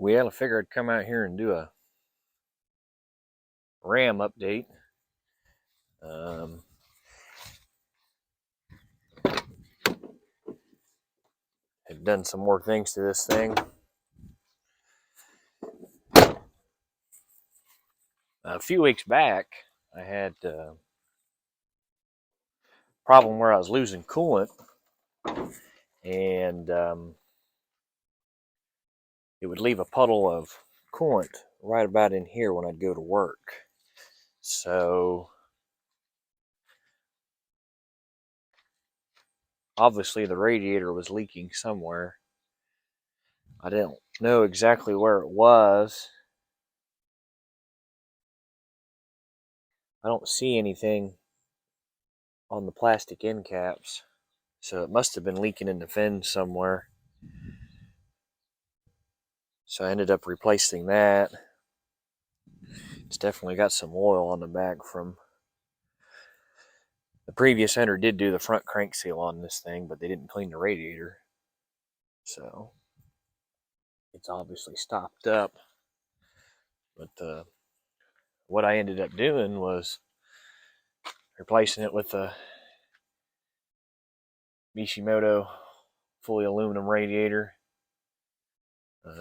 Well, I figured I'd come out here and do a RAM update. I've done some more things to this thing. A few weeks back, I had a problem where I was losing coolant, and it would leave a puddle of coolant right about in here when I'd go to work. So obviously the radiator was leaking somewhere. I didn't know exactly where it was. I don't see anything on the plastic end caps, so it must have been leaking in the fins somewhere. So I ended up replacing that. It's definitely got some oil on the back from the previous owner. Did do the front crank seal on this thing, but they didn't clean the radiator, so it's obviously stopped up. But what I ended up doing was replacing it with a Mishimoto fully aluminum radiator.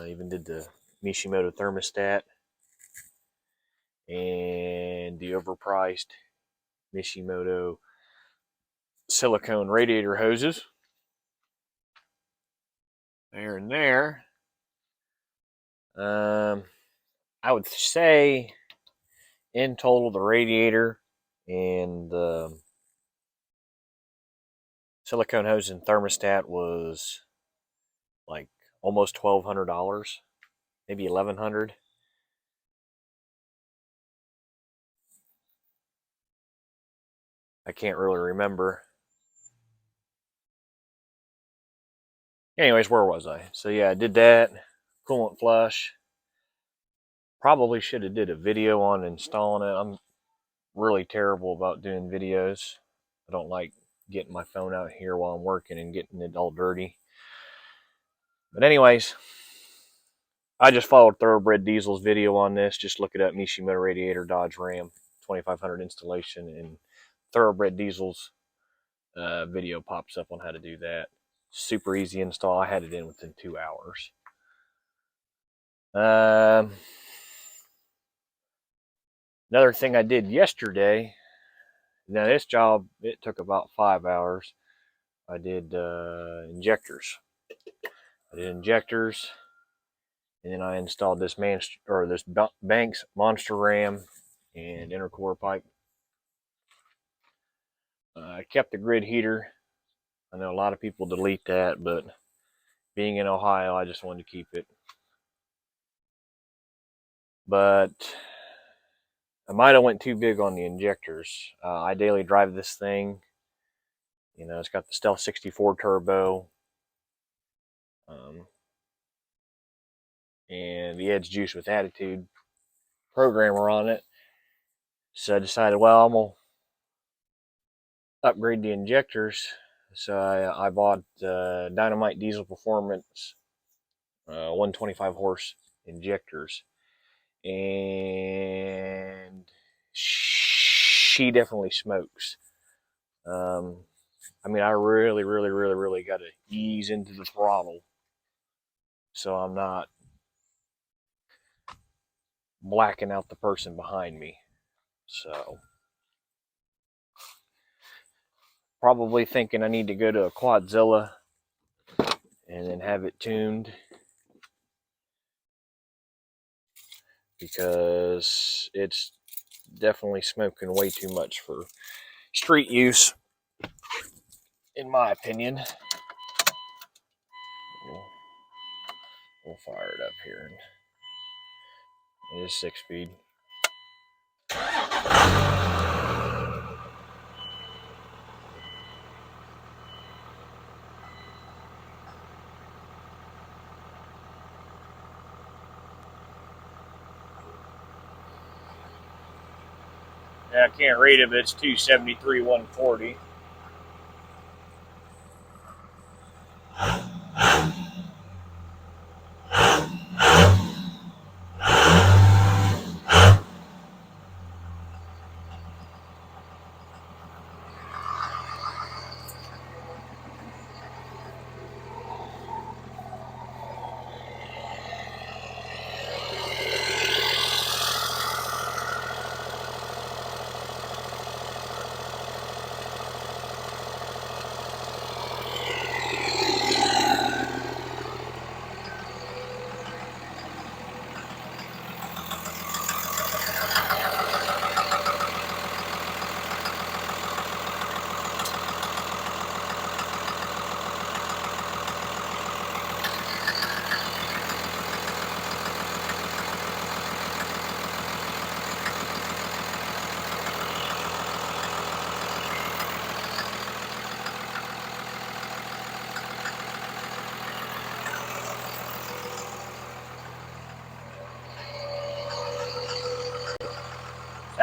Even did the Mishimoto thermostat and the overpriced Mishimoto silicone radiator hoses. There and there. I would say in total the radiator and the silicone hose and thermostat was like almost $1,200, maybe $1,100. I can't really remember. Anyways, where was I? So yeah, I did that. Coolant flush. Probably should have did a video on installing it. I'm really terrible about doing videos. I don't like getting my phone out here while I'm working and getting it all dirty. But anyways, I just followed Thoroughbred Diesel's video on this. Just look it up, Mishimoto Radiator Dodge Ram 2500 installation, and Thoroughbred Diesel's video pops up on how to do that. Super easy install. I had it in within 2 hours. Another thing I did yesterday, now this job, it took about 5 hours. I did injectors. And then I installed this Banks Monster Ram and intercore pipe. I kept the grid heater. I know a lot of people delete that, but being in Ohio, I just wanted to keep it. But I might have went too big on the injectors. I daily drive this thing. You know, it's got the Stealth 64 turbo. And the Edge Juice with Attitude programmer on it. So I decided, well, I'm going to upgrade the injectors. So I bought Dynamite Diesel Performance 125 horse injectors. And she definitely smokes. I mean, I really got to ease into the throttle so I'm not blacking out the person behind me. So probably thinking I need to go to a Quadzilla and then have it tuned, because it's definitely smoking way too much for street use, in my opinion. We'll fire it up here. It is 6-speed. Yeah, I can't read it, but it's 273, 140.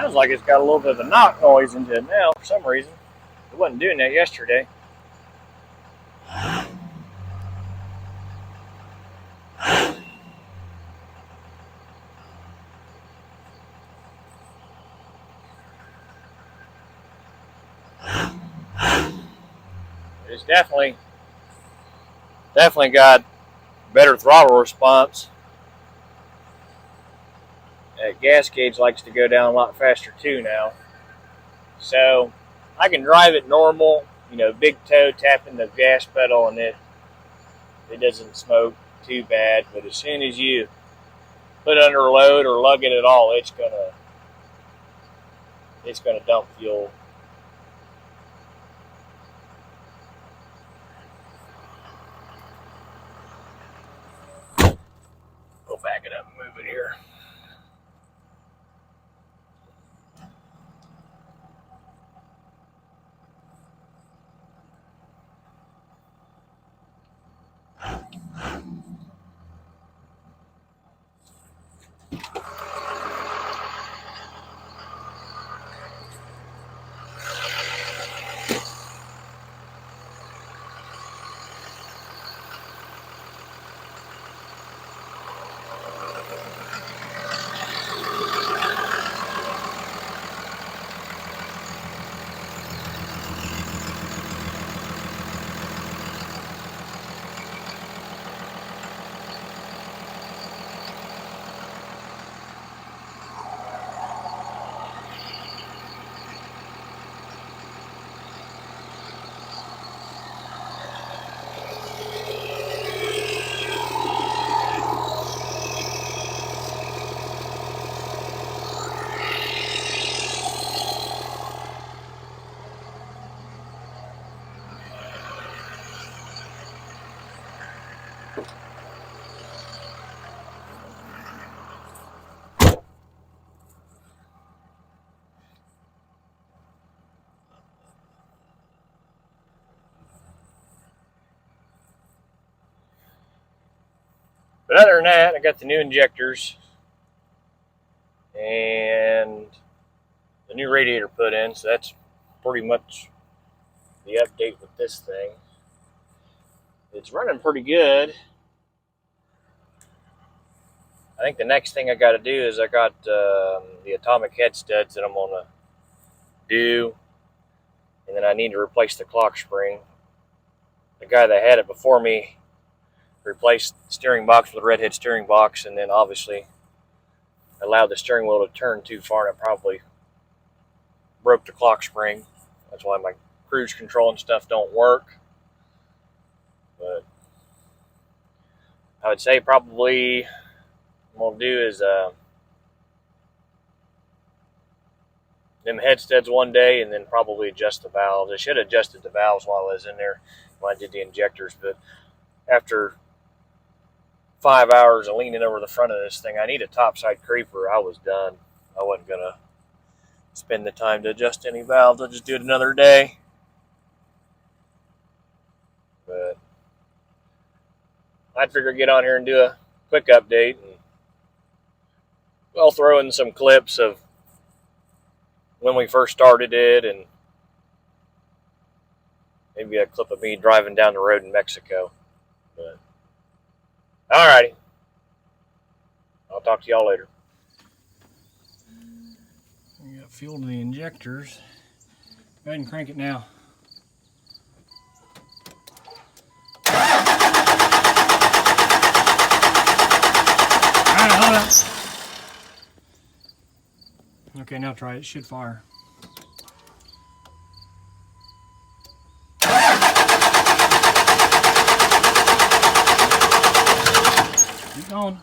Sounds like it's got a little bit of a knock noise into it now for some reason. It wasn't doing that yesterday. It's definitely got better throttle response. That gas gauge likes to go down a lot faster too now. So I can drive it normal, big toe tapping the gas pedal, and it doesn't smoke too bad. But as soon as you put it under load or lug it at all, it's gonna dump fuel. We'll back it up and move it here. But other than that, I got the new injectors and the new radiator put in, so that's pretty much the update with this thing. It's running pretty good. I think the next thing I got to do is I got the atomic head studs that I'm going to do, and then I need to replace the clock spring. The guy that had it before me replaced the steering box with a redhead steering box, and then obviously allowed the steering wheel to turn too far, and it probably broke the clock spring. That's why my cruise control and stuff don't work. But I would say probably what I'm going to do is them head studs one day, and then probably adjust the valves. I should have adjusted the valves while I was in there when I did the injectors, but after 5 hours of leaning over the front of this thing, I need a topside creeper. I was done. I wasn't going to spend the time to adjust any valves. I'll just do it another day. But I'd figure get on here and do a quick update, and I'll throw in some clips of when we first started it, and maybe a clip of me driving down the road in Mexico. But alrighty, I'll talk to y'all later. We got fuel to the injectors. Go ahead and crank it now. Alright, hold up. Okay, now try it. It should fire. Keep going.